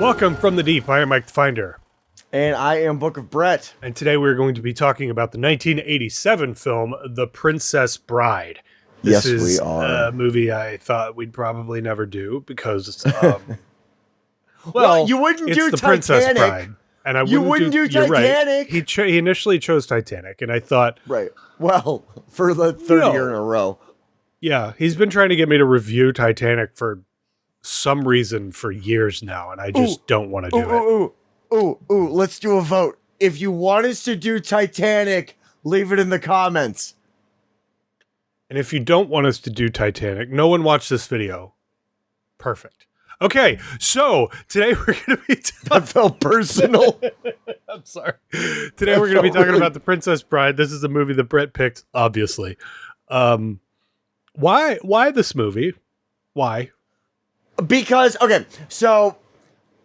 Welcome from the deep. I am Mike the Finder. And I am Book of Brett. And today we're going to be talking about the 1987 film, The Princess Bride. This is a movie I thought we'd probably never do because, well, you wouldn't it's do The Titanic. Princess Bride. And I wouldn't do Titanic. Right. He initially chose Titanic, and I thought... Right. Well, for the third year in a row. Yeah, he's been trying to get me to review Titanic for some reason for years now, and I just don't want to do it. Let's do a vote. If you want us to do Titanic, leave it in the comments. And if you don't want us to do Titanic, no one watched this video. Perfect. Okay, so today we're going to be... That felt personal. I'm sorry. Today we're going to be talking about The Princess Bride. This is a movie that Brett picked, obviously. Why this movie? Why? Because, okay, so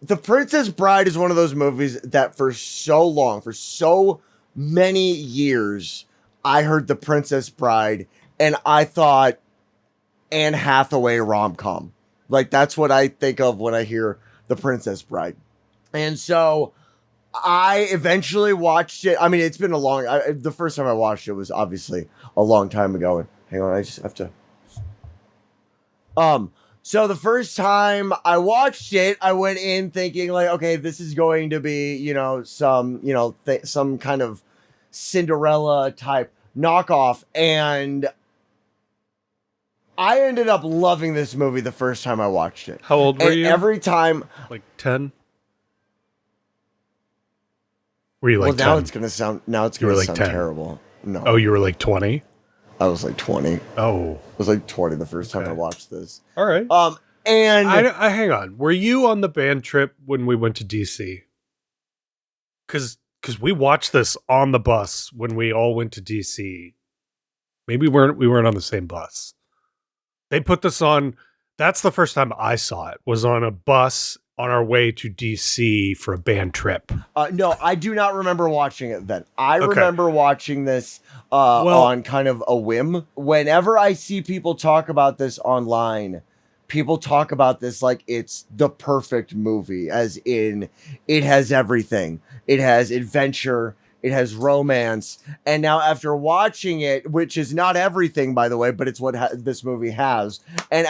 The Princess Bride is one of those movies that for so many years, I heard The Princess Bride and I thought Anne Hathaway rom-com. Like, that's what I think of when I hear The Princess Bride. And so I eventually watched it. I mean, it's been the first time I watched it was obviously a long time ago. And hang on, I just have to. So the first time I watched it, I went in thinking like, okay, this is going to be, some kind of Cinderella type knockoff. And I ended up loving this movie the first time I watched it. How old were you? Every time. Like 10? Were you like 10? Now it's going to sound terrible. No. Oh, you were like 20? I was like 20. Oh. I was like 20 the first time I watched this. All right. And I hang on. Were you on the band trip when we went to DC? Because we watched this on the bus when we all went to DC. Maybe we weren't on the same bus. They put this on. That's the first time I saw it. Was on a bus on our way to DC for a band trip. No, I do not remember watching it then. I remember watching this on kind of a whim. Whenever I see people talk about this online, people talk about this like it's the perfect movie, as in it has everything. It has adventure. It has romance. And now after watching it, which is not everything, by the way, but it's what this movie has. And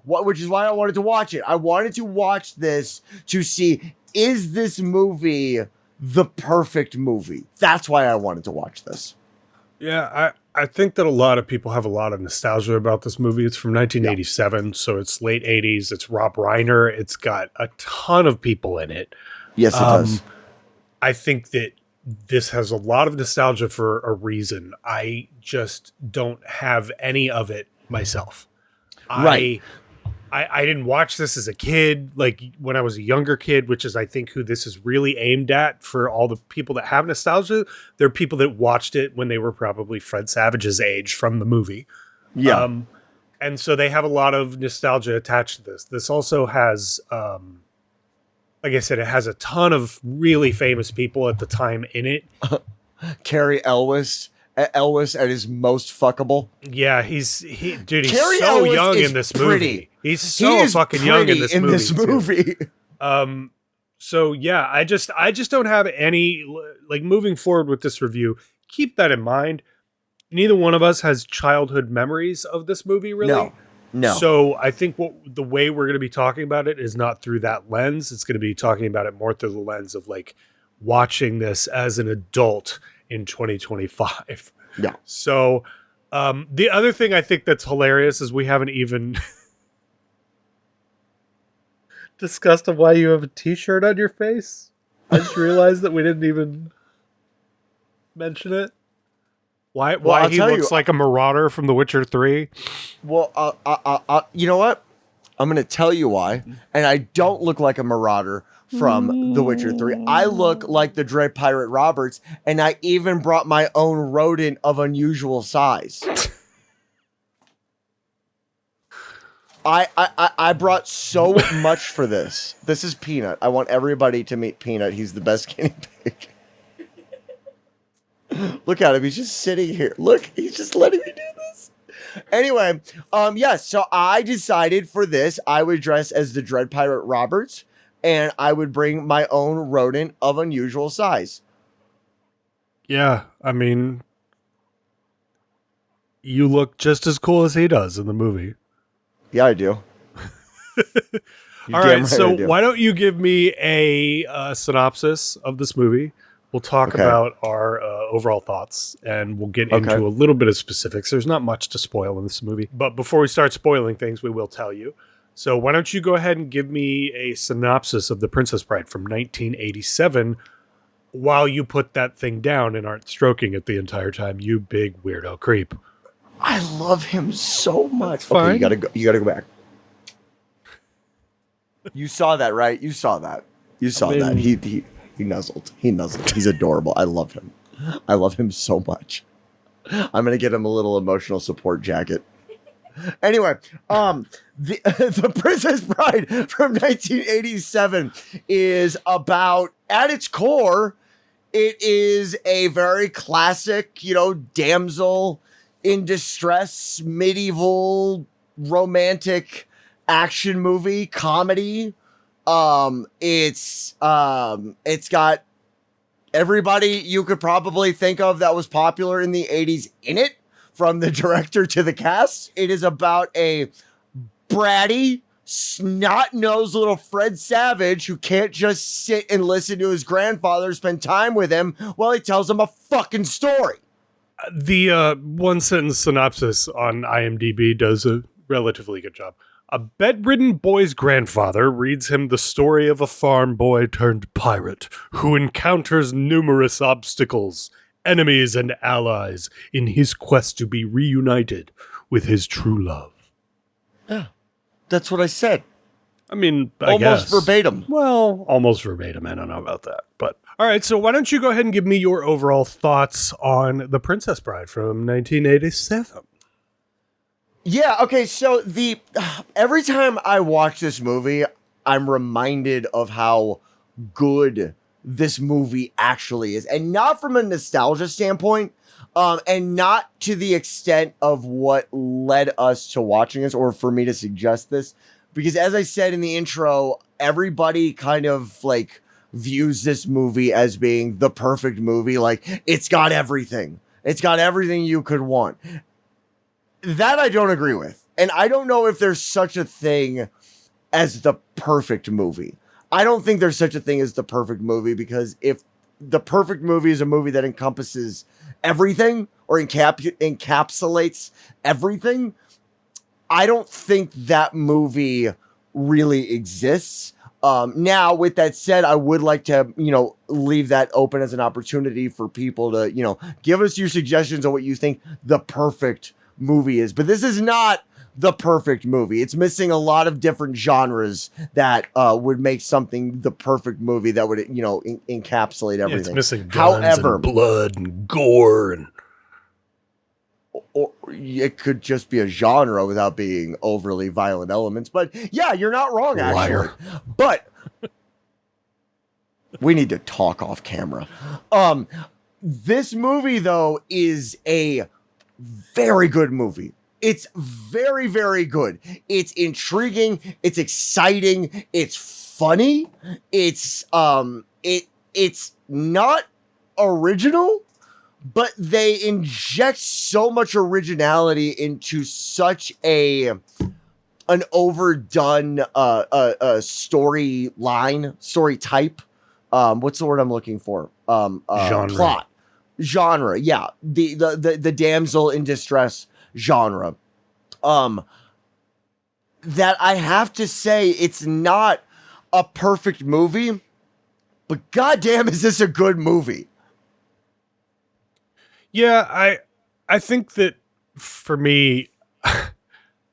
which is why I wanted to watch it. I wanted to watch this to see, is this movie the perfect movie? That's why I wanted to watch this. Yeah, I think that a lot of people have a lot of nostalgia about this movie. It's from 1987, so it's late 80s. It's Rob Reiner. It's got a ton of people in it. Yes, it does. I think that this has a lot of nostalgia for a reason. I just don't have any of it myself. Right. I didn't watch this as a kid, like when I was a younger kid, which is I think who this is really aimed at for all the people that have nostalgia. They're people that watched it when they were probably Fred Savage's age from the movie. Yeah. And so they have a lot of nostalgia attached to this. This also has, like I said, it has a ton of really famous people at the time in it. Cary Elwes at his most fuckable. Yeah, he's Cary so Elwes young is in this pretty. movie. He's so fucking young in this movie. So yeah, I just don't have any, like, moving forward with this review. Keep that in mind. Neither one of us has childhood memories of this movie, really. No. So I think the way we're going to be talking about it is not through that lens. It's going to be talking about it more through the lens of like watching this as an adult in 2025. Yeah. So the other thing I think that's hilarious is we haven't even discussed why you have a t-shirt on your face. I just realized that we didn't even mention it. Why he looks like a marauder from The Witcher 3? Well, you know what? I'm going to tell you why. And I don't look like a marauder from The Witcher 3. I look like the Dread Pirate Roberts, and I even brought my own rodent of unusual size. I brought so much for this. This is Peanut. I want everybody to meet Peanut. He's the best guinea pig. Look at him. He's just sitting here. Look, he's just letting me do this. Anyway, yes. So I decided for this, I would dress as the Dread Pirate Roberts. and I would bring my own rodent of unusual size. Yeah, I mean, you look just as cool as he does in the movie. Yeah, I do. All right, so why don't you give me a synopsis of this movie? We'll talk about our overall thoughts, and we'll get into a little bit of specifics. There's not much to spoil in this movie, but before we start spoiling things, we will tell you. So why don't you go ahead and give me a synopsis of The Princess Bride from 1987 while you put that thing down and aren't stroking it the entire time, you big weirdo creep. I love him so much. Fine. Okay, you gotta go back. You saw that, right? You saw that. That. He nuzzled. He's adorable. I love him. I love him so much. I'm gonna get him a little emotional support jacket. Anyway, the Princess Bride from 1987 is about, at its core, it is a very classic, damsel in distress, medieval, romantic action movie, comedy. It's got everybody you could probably think of that was popular in the 80s in it, from the director to the cast. It is about a bratty, snot-nosed little Fred Savage who can't just sit and listen to his grandfather spend time with him while he tells him a fucking story. The one-sentence synopsis on IMDb does a relatively good job. A bedridden boy's grandfather reads him the story of a farm boy turned pirate who encounters numerous obstacles, enemies, and allies in his quest to be reunited with his true love. Yeah, that's what I said. I mean, almost verbatim. Well, almost verbatim. I don't know about that. But all right, so why don't you go ahead and give me your overall thoughts on The Princess Bride from 1987? Yeah, okay, so every time I watch this movie, I'm reminded of how good this movie actually is. And not from a nostalgia standpoint, and not to the extent of what led us to watching this, or for me to suggest this. Because as I said in the intro, everybody kind of like views this movie as being the perfect movie. Like, it's got everything. It's got everything you could want. That I don't agree with. And I don't know if there's such a thing as the perfect movie. I don't think there's such a thing as the perfect movie, because if the perfect movie is a movie that encompasses everything or encapsulates everything, I don't think that movie really exists. Now, with that said, I would like to, leave that open as an opportunity for people to, give us your suggestions on what you think the perfect movie is. But this is not the perfect movie. It's missing a lot of different genres that would make something the perfect movie that would, encapsulate everything. It's missing guns and blood and gore and... Or it could just be a genre without being overly violent elements. But yeah, you're not wrong, actually. Liar. But we need to talk off camera. This movie, though, is a very good movie. It's very, very good. It's intriguing. It's exciting. It's funny. It's not original, but they inject so much originality into such an overdone story type. What's the word I'm looking for? Genre. Plot. Genre, yeah. The damsel in distress genre. That I have to say, it's not a perfect movie, but goddamn, is this a good movie? Yeah, I think that for me,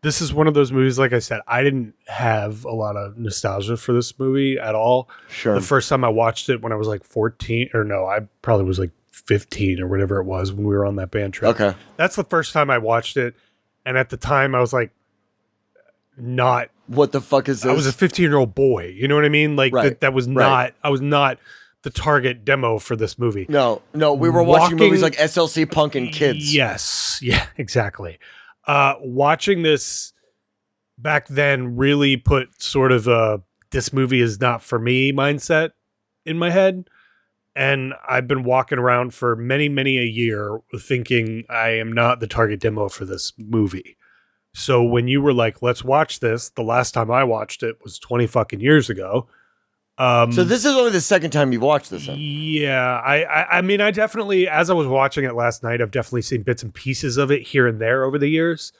this is one of those movies, like I said, I didn't have a lot of nostalgia for this movie at all. Sure. The first time I watched it when I was like 14, or no, I probably was like 15 or whatever it was when we were on that band trip. Okay. That's the first time I watched it. And at the time I was like, not... What the fuck is this? I was a 15-year-old boy. You know what I mean? Like that was not, I was not the target demo for this movie. No, we were watching movies like SLC Punk and Kids. Yes. Yeah, exactly. Watching this back then really put sort of a this movie is not for me mindset in my head. And I've been walking around for many, many a year thinking I am not the target demo for this movie. So when you were like, let's watch this, the last time I watched it was 20 fucking years ago. So this is only the second time you've watched this. Huh? Yeah. I mean, I definitely, as I was watching it last night, I've definitely seen bits and pieces of it here and there over the years.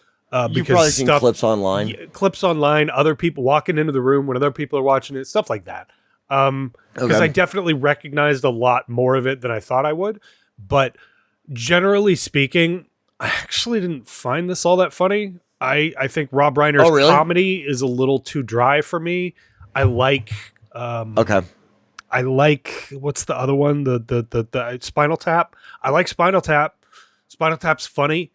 You've probably seen clips online. Clips online, other people walking into the room when other people are watching it, stuff like that. Because I definitely recognized a lot more of it than I thought I would. But generally speaking, I actually didn't find this all that funny. I think Rob Reiner's comedy is a little too dry for me. I like I like, what's the other one? The Spinal Tap. I like Spinal Tap. Spinal Tap's funny,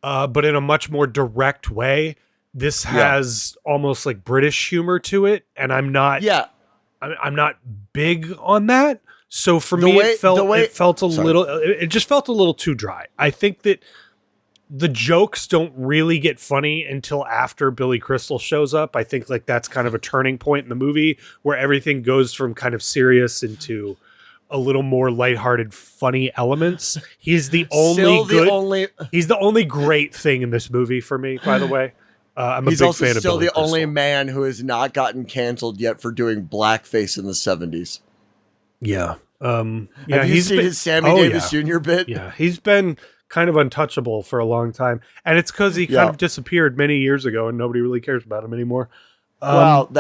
but in a much more direct way. This has almost like British humor to it, and I'm not I'm not big on that. So for me, it felt a little, it just felt a little too dry. I think that the jokes don't really get funny until after Billy Crystal shows up. I think like that's kind of a turning point in the movie where everything goes from kind of serious into a little more lighthearted, funny elements. He's the only he's the only great thing in this movie for me, by the way. I'm a big fan of Billy Crystal. He's also still the only man who has not gotten canceled yet for doing blackface in the 70s. Yeah. Have you seen his Sammy Davis Jr. bit? Yeah, he's been kind of untouchable for a long time, and it's because he kind of disappeared many years ago, and nobody really cares about him anymore. That's.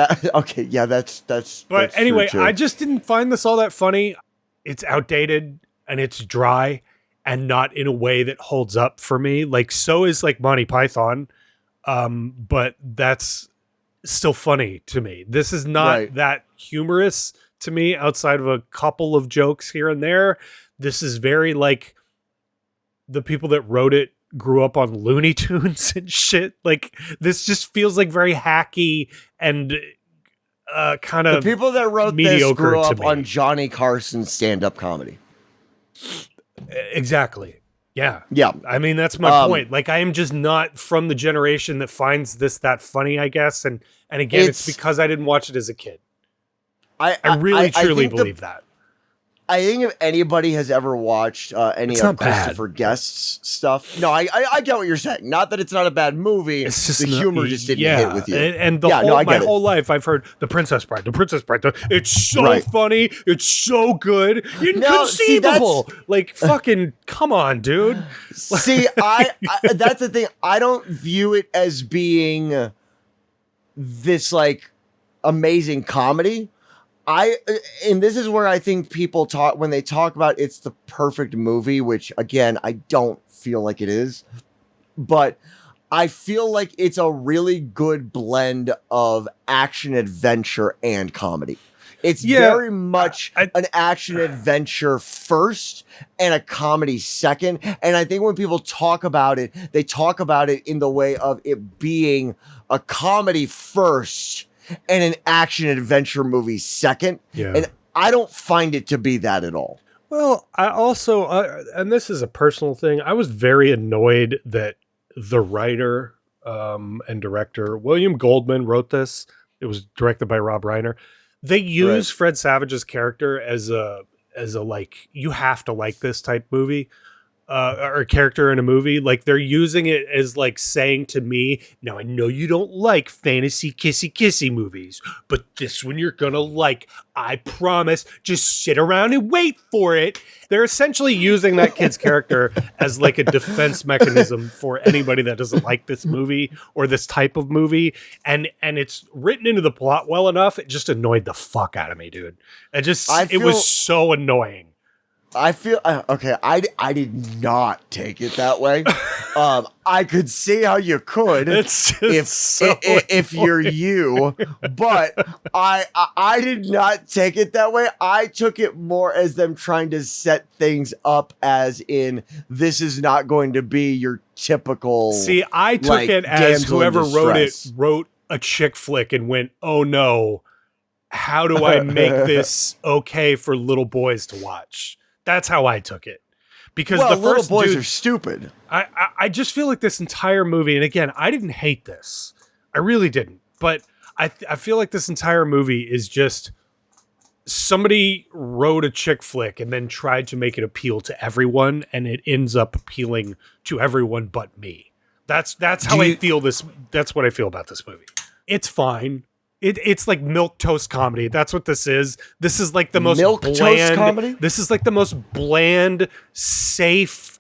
But anyway, I just didn't find this all that funny. It's outdated and it's dry, and not in a way that holds up for me. Like so is like Monty Python, but that's still funny to me. This is not that humorous to me outside of a couple of jokes here and there. This is very like the people that wrote it grew up on Looney Tunes and shit. Like this just feels like very hacky and kind of the people that wrote this grew up on Johnny Carson's stand-up comedy. Exactly. Yeah. Yeah. I mean, that's my point. Like I am just not from the generation that finds this that funny, I guess. And again, it's because I didn't watch it as a kid. I really truly believe that. I think if anybody has ever watched any of Christopher Guest's stuff, no, I get what you're saying. Not that it's not a bad movie. It's just the humor just didn't hit with you. And my whole life, I've heard The Princess Bride. It's so funny. It's so good. Inconceivable. Like fucking, come on, dude. See, I that's the thing. I don't view it as being this like amazing comedy. And this is where I think people talk when they talk about it's the perfect movie, which again, I don't feel like it is, but I feel like it's a really good blend of action, adventure, and comedy. It's very much an action adventure first and a comedy second. And I think when people talk about it, they talk about it in the way of it being a comedy first and an action adventure movie second. Yeah. And I don't find it to be that at all. Well, I also, and this is a personal thing, I was very annoyed that the writer and director, William Goldman, wrote this. It was directed by Rob Reiner. They use Fred Savage's character as a like, you have to like this type movie. Or character in a movie, like they're using it as like saying to me, now I know you don't like fantasy kissy movies, but this one you're gonna like, I promise. Just sit around and wait for it. They're essentially using that kid's character as like a defense mechanism for anybody that doesn't like this movie or this type of movie, and it's written into the plot well enough. It just annoyed the fuck out of me, dude. It was so annoying. I feel okay. I did not take it that way. I could see how you could if you're you, but I did not take it that way. I took it more as them trying to set things up as in this is not going to be your typical. See, I took it as whoever wrote a chick flick and went, oh no, how do I make this okay for little boys to watch? That's how I took it. Because the first little boys are stupid. I just feel like this entire movie, and again, I didn't hate this. I really didn't. But I feel like this entire movie is just somebody wrote a chick flick and then tried to make it appeal to everyone, and it ends up appealing to everyone but me. That's how I feel this. That's what I feel about this movie. It's fine. It's like milquetoast comedy. That's what this is. This is like the most bland comedy. This is like the most bland, safe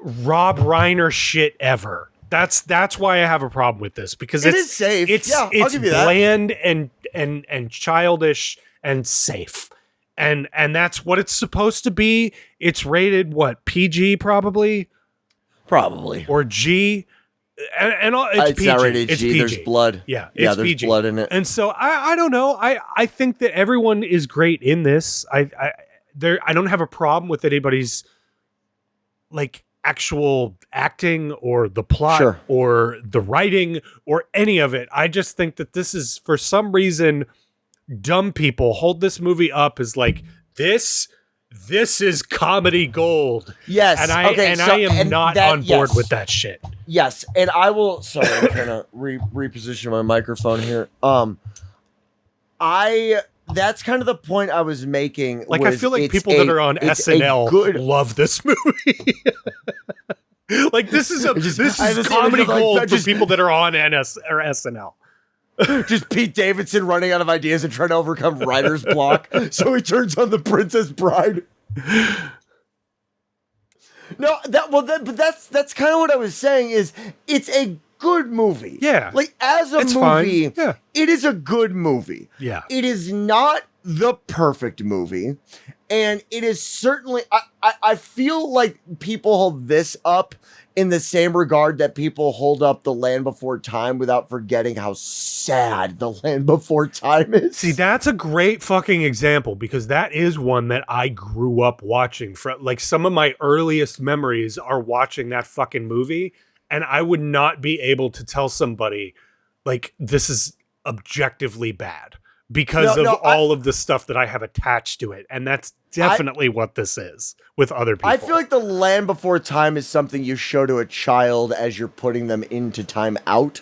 Rob Reiner shit ever. That's why I have a problem with this, because it is safe. It's bland and childish and safe. And that's what it's supposed to be. It's rated what? PG probably or G. And it's PG. Not rated it's G. PG. There's blood. Yeah, there's PG. blood in it. And so I don't know. I think that everyone is great in this. I don't have a problem with anybody's like actual acting or the plot or the writing or any of it. I just think that this is, for some reason, dumb people hold this movie up as like this is comedy gold. Yes. And I am not on board with that shit. Yes. And I will, sorry, I'm trying to reposition my microphone here. That's kind of the point I was making. Like, I feel like people that are on SNL love this movie. Like, this is comedy gold for people that are on SNL. Just Pete Davidson running out of ideas and trying to overcome writer's block, so he turns on The Princess Bride. No, but that's kind of what I was saying. Is it's a good movie. Yeah, like as a movie, yeah. It is a good movie. Yeah, it is not the perfect movie, and it is certainly. I feel like people hold this up in the same regard that people hold up The Land Before Time without forgetting how sad The Land Before Time is. See, that's a great fucking example, because that is one that I grew up watching. Like, some of my earliest memories are watching that fucking movie, and I would not be able to tell somebody, like, this is objectively bad because of all of the stuff that I have attached to it. And that's definitely what this is with other people. I feel like The Land Before Time is something you show to a child as you're putting them into time out,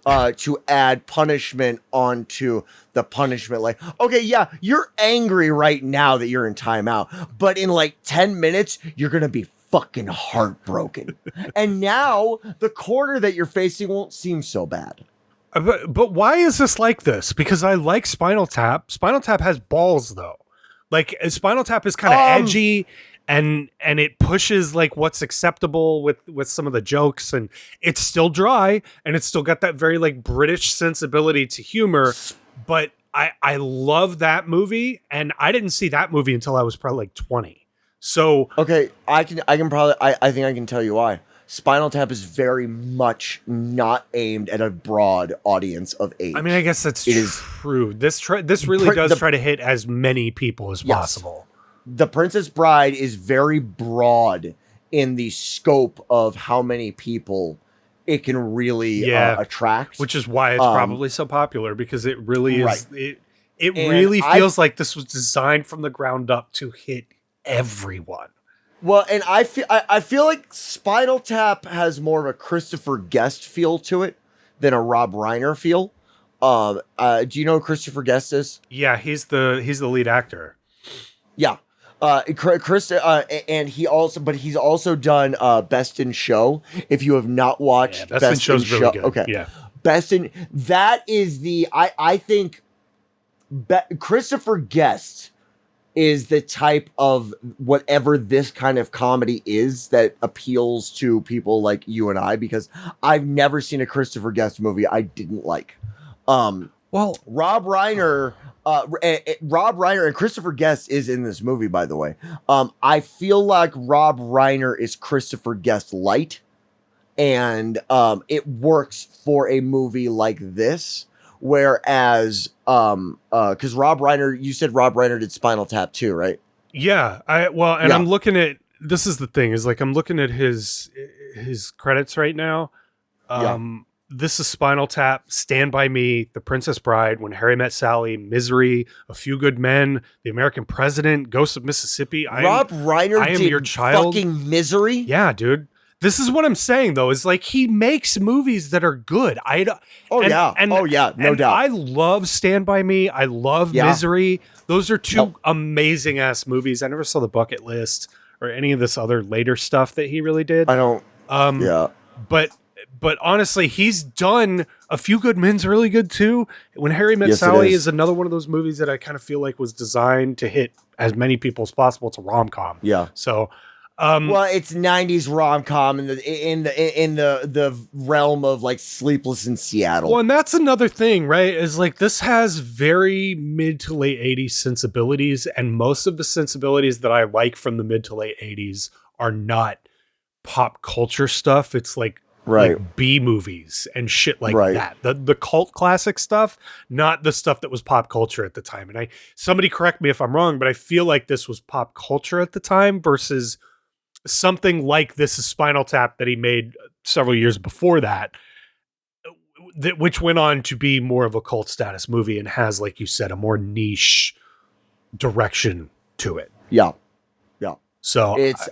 to add punishment onto the punishment. Like, okay, yeah, you're angry right now that you're in timeout, but in like 10 minutes, you're going to be fucking heartbroken. And now the corner that you're facing won't seem so bad. But why is this like this? Because I like Spinal Tap. Spinal Tap has balls, though. Like, Spinal Tap is kind of edgy, and it pushes like what's acceptable with some of the jokes, and it's still dry, and it's still got that very like British sensibility to humor. But I love that movie, and I didn't see that movie until I was probably like 20. So okay, I think I can tell you why. Spinal Tap is very much not aimed at a broad audience of age. I mean, I guess that's true. This really does try to hit as many people as possible. The Princess Bride is very broad in the scope of how many people it can really attract. Which is why it's probably so popular, because it really is. Right. It really feels like this was designed from the ground up to hit everyone. Well, and I feel like Spinal Tap has more of a Christopher Guest feel to it than a Rob Reiner feel. Do you know who Christopher Guest is? Yeah, he's the lead actor. Yeah, and he's also done Best in Show. If you have not watched Best in Show's really good. Okay, yeah, that is I think Christopher Guest is the type of whatever this kind of comedy is that appeals to people like you and I, because I've never seen a Christopher Guest movie I didn't like. Rob Reiner and Christopher Guest is in this movie, by the way. I feel like Rob Reiner is Christopher Guest light, and it works for a movie like this. Whereas, because Rob Reiner, you said Rob Reiner did Spinal Tap too, right? Yeah. I'm looking at, this is the thing, is like, I'm looking at his credits right now. This is Spinal Tap, Stand By Me, The Princess Bride, When Harry Met Sally, Misery, A Few Good Men, The American President, Ghost of Mississippi. Rob Reiner did your child. Fucking Misery? Yeah, dude. This is what I'm saying, though, is like he makes movies that are good. No doubt. I love Stand By Me. I love Misery. Those are two amazing ass movies. I never saw The Bucket List or any of this other later stuff that he really did. I don't. But honestly, he's done A Few Good Men's really good too. When Harry Met Sally is another one of those movies that I kind of feel like was designed to hit as many people as possible. It's a rom-com. Yeah. So. Well, it's 90s rom-com in the realm of like Sleepless in Seattle. Well, and that's another thing, right? Is like this has very mid to late 80s sensibilities, and most of the sensibilities that I like from the mid to late 80s are not pop culture stuff. It's like B movies and shit like that. The cult classic stuff, not the stuff that was pop culture at the time. And somebody correct me if I'm wrong, but I feel like this was pop culture at the time versus something like This Is Spinal Tap that he made several years before that, which went on to be more of a cult status movie and has, like you said, a more niche direction to it. Yeah. So it's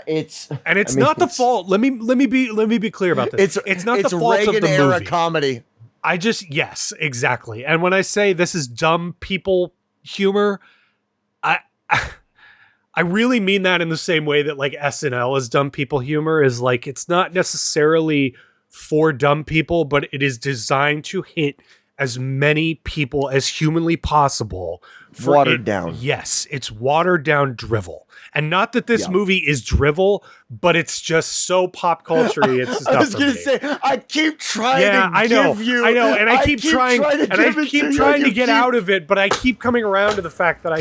it's not the fault. Let me be clear about this. It's not the fault Reagan of the era movie. comedy. Yes, exactly. And when I say this is dumb people humor, I really mean that in the same way that like SNL is dumb people humor is like, it's not necessarily for dumb people, but it is designed to hit as many people as humanly possible. Watered down. Yes, it's watered down drivel. And not that this movie is drivel, but it's just so pop culture-y. It's I was going to say, I keep trying to give you. I know, and I keep trying to get out of it, but I keep coming around to the fact that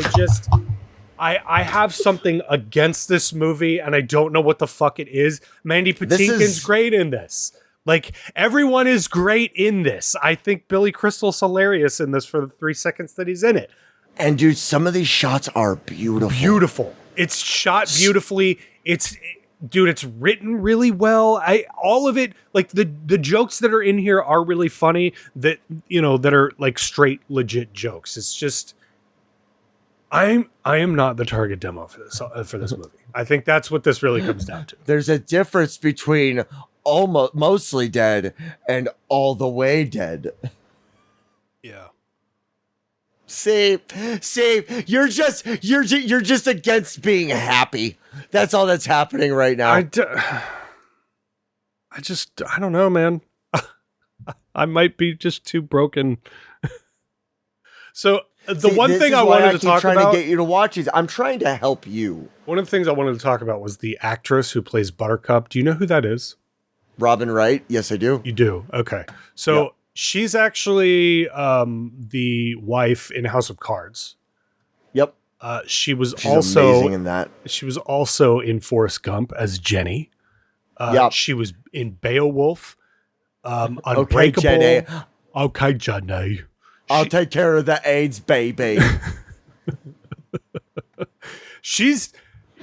I have something against this movie, and I don't know what the fuck it is. Mandy Patinkin's great in this. Like, everyone is great in this. I think Billy Crystal's hilarious in this for the 3 seconds that he's in it. And dude, some of these shots are beautiful. Beautiful. It's shot beautifully. It's written really well. All of it, like the jokes that are in here are really funny. That are like straight legit jokes. It's just. I am not the target demo for this movie. I think that's what this really comes down to. There's a difference between mostly dead and all the way dead. Yeah. See, you're just against being happy. That's all that's happening right now. I don't know, man. I might be just too broken. So one thing I wanted to talk about, trying to get you to watch is I'm trying to help you. One of the things I wanted to talk about was the actress who plays Buttercup. Do you know who that is? Robin Wright. Yes, I do. You do. Okay. So she's actually the wife in House of Cards. Yep. She's also amazing in that. She was also in Forrest Gump as Jenny. She was in Beowulf. Unbreakable. Okay, Jenny. I'll take care of the AIDS, baby. She's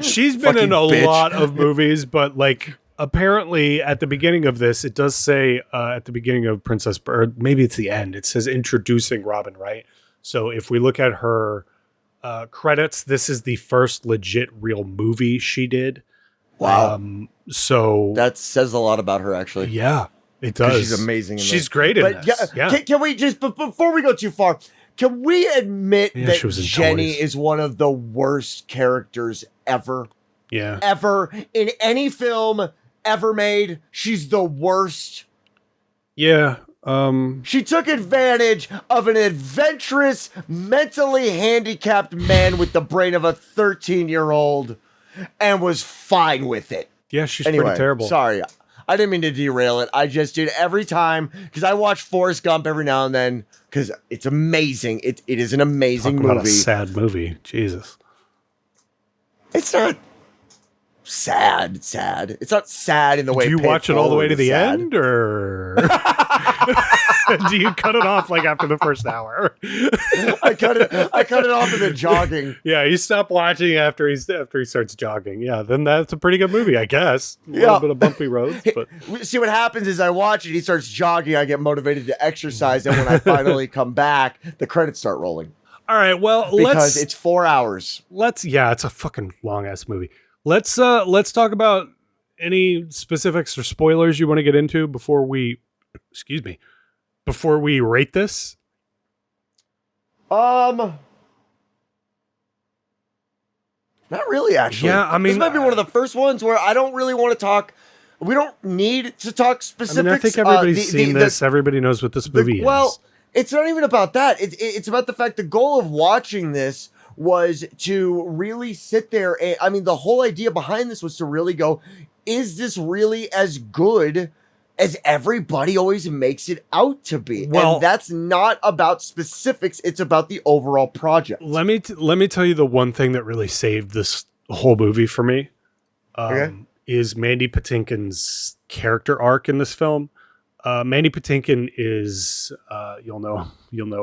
been in a lot of movies, but like apparently at the beginning of this, it does say at the beginning of Princess Bird, maybe it's the end. It says introducing Robin Wright. So if we look at her credits, this is the first legit real movie she did. Wow. So that says a lot about her, actually. Yeah. It does. She's amazing. She's great in this. Yeah. Can we just, before we go too far, can we admit that Jenny is one of the worst characters ever? Yeah. Ever in any film ever made? She's the worst. Yeah. She took advantage of an adventurous, mentally handicapped man with the brain of a 13-year-old and was fine with it. Yeah, she's pretty terrible. Sorry. I didn't mean to derail it. I just did every time because I watch Forrest Gump every now and then because it's amazing. It is an amazing movie. About a sad movie. Jesus. It's not sad. It's not sad in the way. Do you watch it all the way to the end, or do you cut it off like after the first hour? I cut it off in the jogging. Yeah, you stop watching after he starts jogging. Yeah, then that's a pretty good movie, I guess. A little bit of bumpy roads, but see what happens is I watch it. He starts jogging. I get motivated to exercise, and when I finally come back, the credits start rolling. All right, well, because it's 4 hours. It's a fucking long ass movie. Let's talk about any specifics or spoilers you want to get into before we rate this? Not really, actually. Yeah, I mean, this might be one of the first ones where I don't really want to talk. We don't need to talk specifics. I mean, I think everybody's seen this. Everybody knows what this movie is. Well, it's not even about that. It's about the fact the goal of watching this was to really sit there. And, I mean, the whole idea behind this was to really go, is this really as good as everybody always makes it out to be? Well, and that's not about specifics. It's about the overall project. Let me tell you the one thing that really saved this whole movie for me. Is Mandy Patinkin's character arc in this film. Mandy Patinkin is you'll know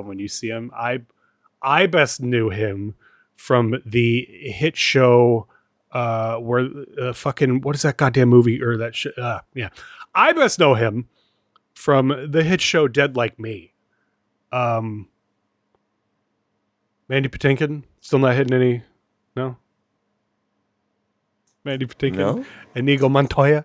when you see him. I best knew him from the hit show where fucking what is that goddamn movie or that I best know him from the hit show Dead Like Me. Mandy Patinkin still not hitting any. No. Mandy Patinkin, no? Inigo Montoya.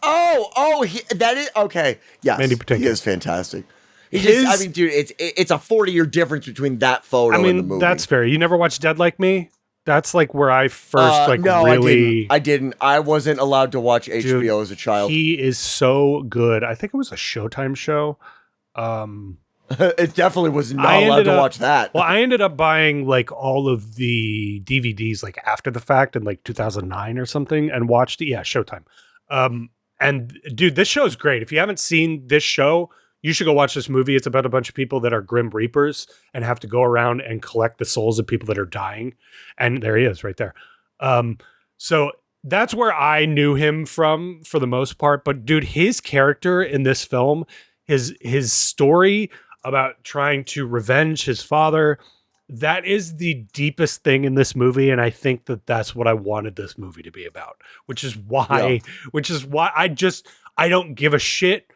That is okay. Yes, Mandy Patinkin. He is fantastic. I mean, dude, it's a 40-year difference between that photo and the movie. That's fair. You never watched Dead Like Me? That's like where I first no, really. I didn't. I wasn't allowed to watch HBO as a child. He is so good. I think it was a Showtime show. It definitely was not allowed to watch that. Well, I ended up buying like all of the DVDs like after the fact in like 2009 or something and watched it. Yeah, Showtime. And dude, this show is great. If you haven't seen this show, you should go watch this movie. It's about a bunch of people that are Grim Reapers and have to go around and collect the souls of people that are dying. And there he is right there. So that's where I knew him from for the most part. But dude, his character in this film, his story about trying to revenge his father, that is the deepest thing in this movie. And I think that that's what I wanted this movie to be about, which is why I don't give a shit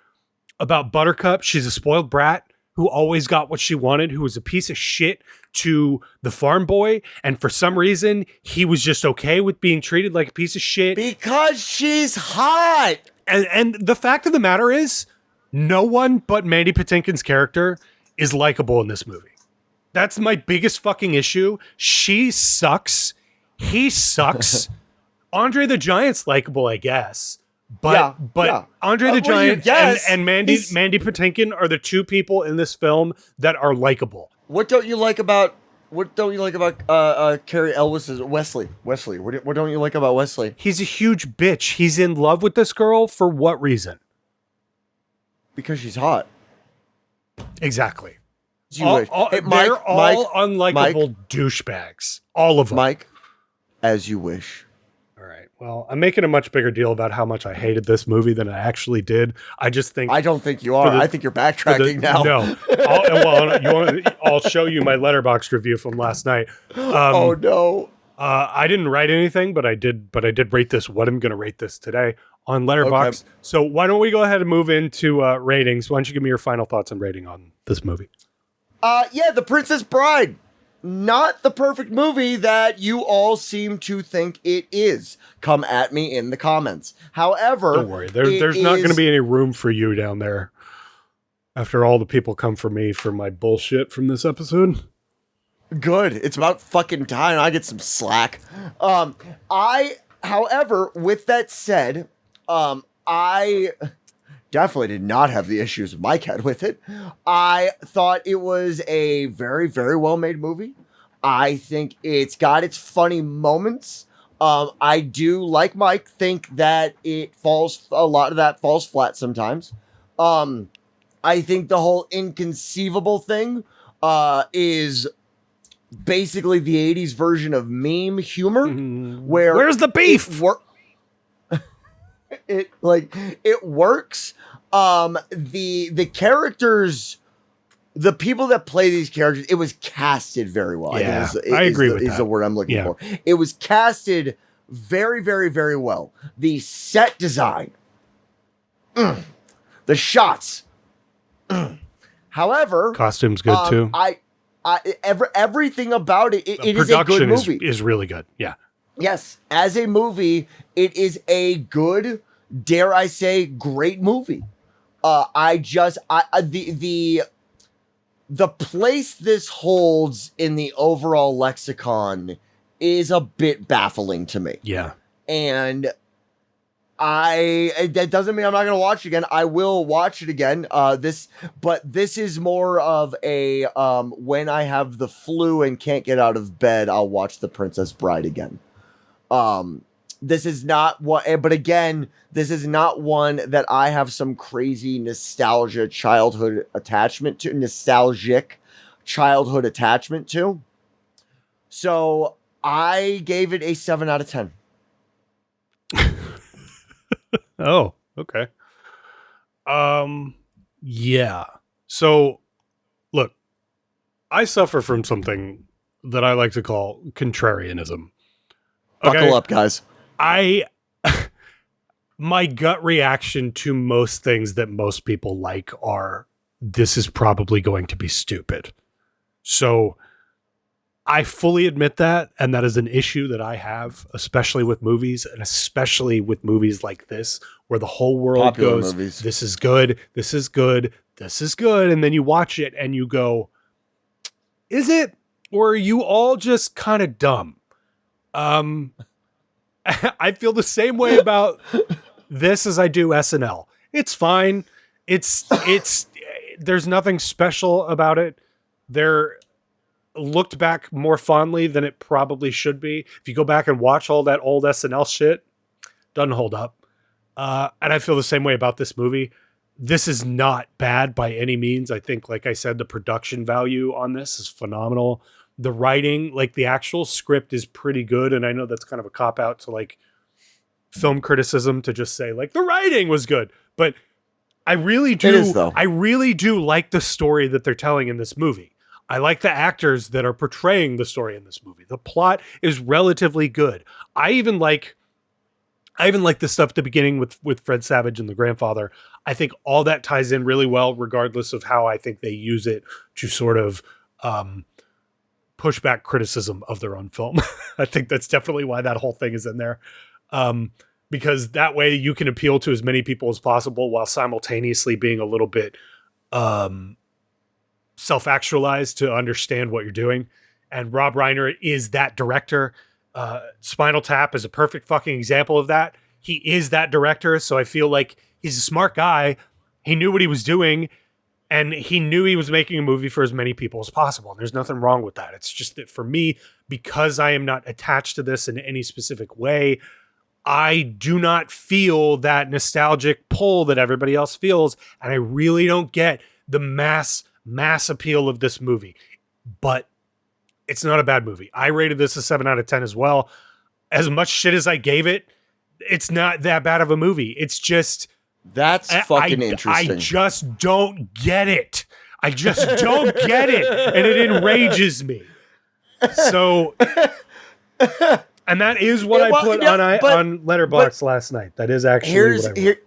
about Buttercup. She's a spoiled brat who always got what she wanted, who was a piece of shit to the farm boy. And for some reason, he was just okay with being treated like a piece of shit. Because she's hot. And the fact of the matter is, no one but Mandy Patinkin's character is likable in this movie. That's my biggest fucking issue. She sucks. He sucks. Andre the Giant's likable, I guess. But Andre the Giant and Mandy Patinkin are the two people in this film that are likable. What don't you like about Cary Elwes' Wesley? What don't you like about Wesley? He's a huge bitch. He's in love with this girl for what reason? Because she's hot. Exactly. They're all unlikable douchebags. All of them. Mike, as you wish. All right. Well, I'm making a much bigger deal about how much I hated this movie than I actually did. I don't think you are. I think you're backtracking now. No. I'll show you my Letterboxd review from last night. Oh no. I didn't write anything, but I did rate this. What I'm going to rate this today on Letterboxd. Okay. So why don't we go ahead and move into ratings? Why don't you give me your final thoughts and rating on this movie? The Princess Bride. Not the perfect movie that you all seem to think it is. Come at me in the comments. However, don't worry. There's not going to be any room for you down there after all the people come for me for my bullshit from this episode. Good. It's about fucking time I get some slack. However, with that said, I definitely did not have the issues Mike had with it. I thought it was a very, very well-made movie. I think it's got its funny moments. I do, like Mike, think that a lot of that falls flat sometimes. I think the whole inconceivable thing is basically the 80s version of meme humor. Where's the beef? It works. The characters, the people that play these characters, it was casted very well. Yeah, I agree with that. Is the word I'm looking for. It was casted very, very, very well. The set design, the shots. However, costumes good too. Everything about it. It is a good movie. Is really good. Yeah. Yes, as a movie, it is a good, dare I say, great movie. The place this holds in the overall lexicon is a bit baffling to me. Yeah. And that doesn't mean I'm not going to watch it again. I will watch it again. But this is more of a, when I have the flu and can't get out of bed, I'll watch The Princess Bride again. This is not what, but again, this is not one that I have some crazy nostalgic childhood attachment to. So I gave it a 7 out of 10. Oh, okay. Yeah. So look, I suffer from something that I like to call contrarianism. Buckle up, guys. My gut reaction to most things that most people like are, this is probably going to be stupid. So I fully admit that, and that is an issue that I have, especially with movies, and especially with movies like this, where the whole world Popular goes, movies. this is good, this is good, this is good, and then you watch it and you go, is it? Or are you all just kind of dumb? I feel the same way about this as I do SNL. It's fine. It's there's nothing special about it. They're looked back more fondly than it probably should be. If you go back and watch all that old SNL shit, doesn't hold up. And I feel the same way about this movie. This is not bad by any means. I think, like I said, the production value on this is phenomenal. The writing, like the actual script, is pretty good. And I know that's kind of a cop out to like film criticism to just say like the writing was good, but I really do. It is, though. I really do like the story that they're telling in this movie. I like the actors that are portraying the story in this movie. The plot is relatively good. I even like the stuff at the beginning with Fred Savage and the grandfather. I think all that ties in really well, regardless of how I think they use it to sort of push back criticism of their own film. I think that's definitely why that whole thing is in there. Because that way you can appeal to as many people as possible while simultaneously being a little bit self-actualized to understand what you're doing. And Rob Reiner is that director. Spinal Tap is a perfect fucking example of that. He is that director. So I feel like he's a smart guy. He knew what he was doing, and he knew he was making a movie for as many people as possible. And there's nothing wrong with that. It's just that for me, because I am not attached to this in any specific way, I do not feel that nostalgic pull that everybody else feels. And I really don't get the mass appeal of this movie. But it's not a bad movie. I rated this a 7 out of 10 as well. As much shit as I gave it, it's not that bad of a movie. It's just... That's fucking interesting. I just don't get it. I just don't get it. And it enrages me. So... And that is what I put on Letterboxd last night. That is actually what I wrote.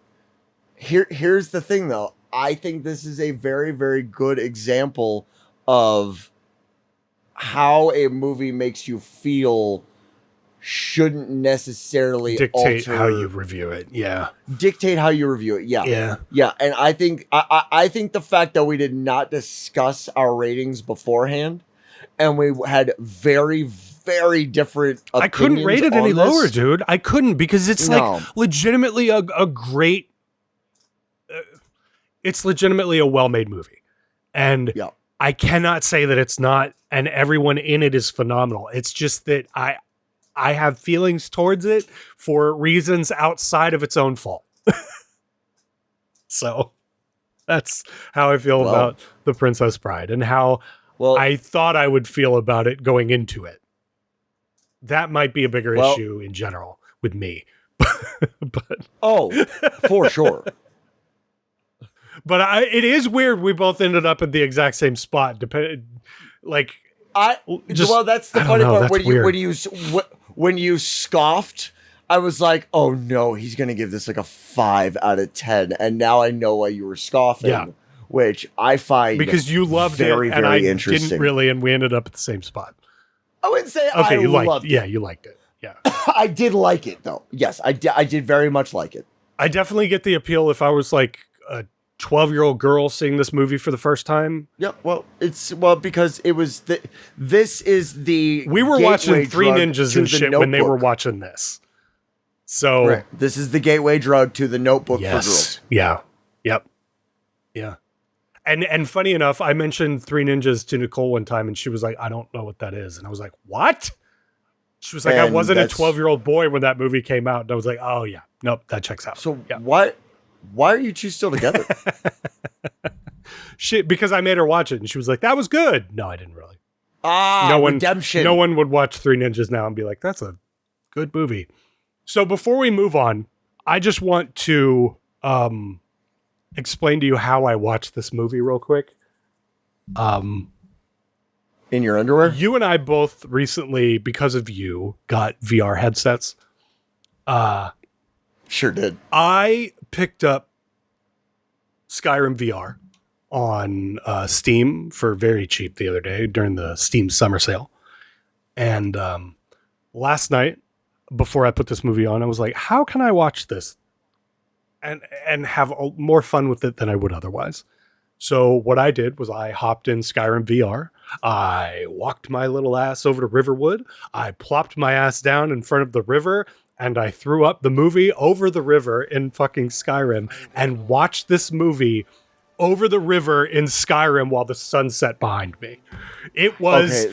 Here's the thing, though. I think this is a very, very good example of how a movie makes you feel shouldn't necessarily dictate how you review it. Yeah. Dictate how you review it. Yeah. Yeah. Yeah. And I think the fact that we did not discuss our ratings beforehand and we had very, very different opinions. I couldn't rate it any lower, dude. I couldn't, because it's like legitimately a great, it's legitimately a well-made movie. And I cannot say that it's not, and everyone in it is phenomenal. It's just that I have feelings towards it for reasons outside of its own fault. So that's how I feel about The Princess Bride, and how I thought I would feel about it going into it. That might be a bigger issue in general with me. But for sure. But it is weird we both ended up at the exact same spot. That's the funny part. When you scoffed, I was like, oh no, he's gonna give this like a 5 out of 10, and now I know why you were scoffing. Yeah. Which I find because you loved very, and very I interesting. Didn't really, and we ended up at the same spot. I wouldn't say okay, I loved it. Yeah, you liked it. Yeah. I did like it though. Yes, I did very much like it. I definitely get the appeal if I was like a 12-year-old girl seeing this movie for the first time. Yeah, well, because it was this is the we were watching Three Ninjas and shit when they were watching this. So right. This is the gateway drug to the Notebook for girls. Yeah. Yep. Yeah. And funny enough, I mentioned Three Ninjas to Nicole one time and she was like, I don't know what that is. And I was like, what? She was like, I wasn't a 12-year-old boy when that movie came out. And I was like, oh yeah, nope, that checks out. So why are you two still together? Because I made her watch it and she was like, that was good. No, I didn't really. Redemption. No one would watch Three Ninjas now and be like, that's a good movie. So before we move on, I just want to explain to you how I watched this movie real quick. In your underwear? You and I both recently, because of you, got VR headsets. Sure did. I picked up Skyrim VR on Steam for very cheap the other day during the Steam summer sale. And last night, before I put this movie on, I was like, how can I watch this and have more fun with it than I would otherwise? So what I did was I hopped in Skyrim VR. I walked my little ass over to Riverwood. I plopped my ass down in front of the river and I threw up the movie over the river in fucking Skyrim and watched this movie over the river in Skyrim while the sun set behind me. It was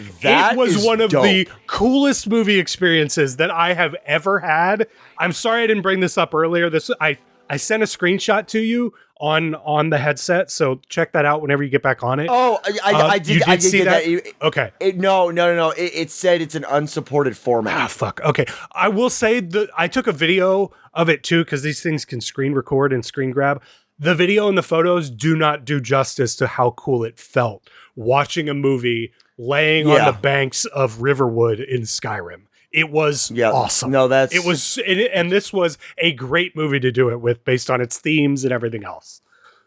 one of the coolest movie experiences that I have ever had. I'm sorry I didn't bring this up earlier. I sent a screenshot to you on the headset, so check that out whenever you get back on it. Oh, I did see that. Okay. No. It said it's an unsupported format. Ah, fuck. Okay. I will say I took a video of it too, because these things can screen record and screen grab. The video and the photos do not do justice to how cool it felt watching a movie laying on the banks of Riverwood in Skyrim. It was awesome. No, and this was a great movie to do it with based on its themes and everything else.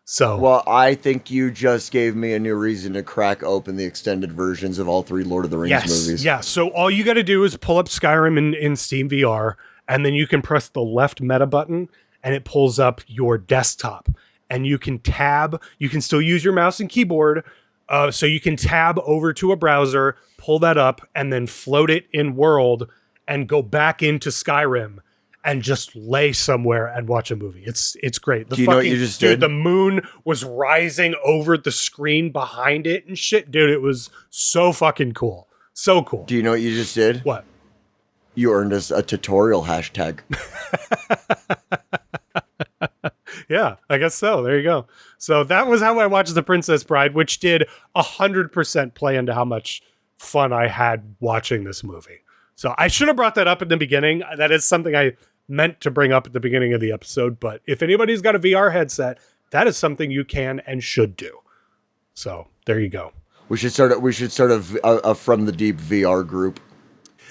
So, well, I think you just gave me a new reason to crack open the extended versions of all 3 Lord of the Rings movies. Yeah. So all you got to do is pull up Skyrim in Steam VR, and then you can press the left meta button and it pulls up your desktop and you can tab. You can still use your mouse and keyboard. So you can tab over to a browser, pull that up, and then float it in world and go back into Skyrim and just lay somewhere and watch a movie. It's great. Do you know what you just did? The moon was rising over the screen behind it and shit. Dude, it was so fucking cool. So cool. Do you know what you just did? What? You earned us a tutorial hashtag. Yeah, I guess so. There you go. So that was how I watched The Princess Bride, which did 100% play into how much fun I had watching this movie. So I should have brought that up at the beginning. That is something I meant to bring up at the beginning of the episode. But if anybody's got a VR headset, that is something you can and should do. So there you go. We should start a From the Deep VR group.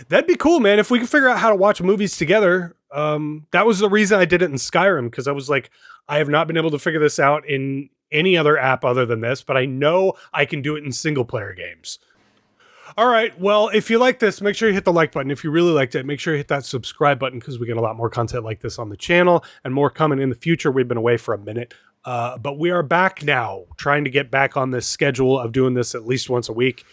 That'd be cool, man. If we could figure out how to watch movies together. That was the reason I did it in Skyrim, because I was like, I have not been able to figure this out in any other app other than this, but I know I can do it in single player games. All right. Well, if you like this, make sure you hit the like button. If you really liked it, make sure you hit that subscribe button, because we get a lot more content like this on the channel and more coming in the future. We've been away for a minute, but we are back now, trying to get back on this schedule of doing this at least once a week.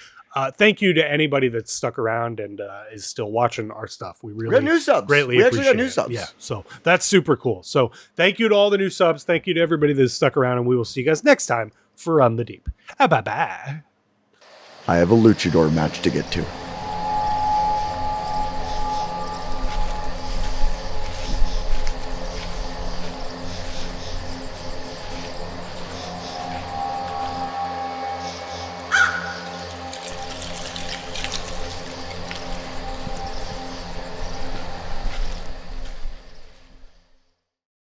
Thank you to anybody that's stuck around and is still watching our stuff. We got new subs. Greatly appreciate got new subs. Yeah, so that's super cool. So thank you to all the new subs. Thank you to everybody that's stuck around, and we will see you guys next time for On the Deep. Bye-bye. I have a luchador match to get to.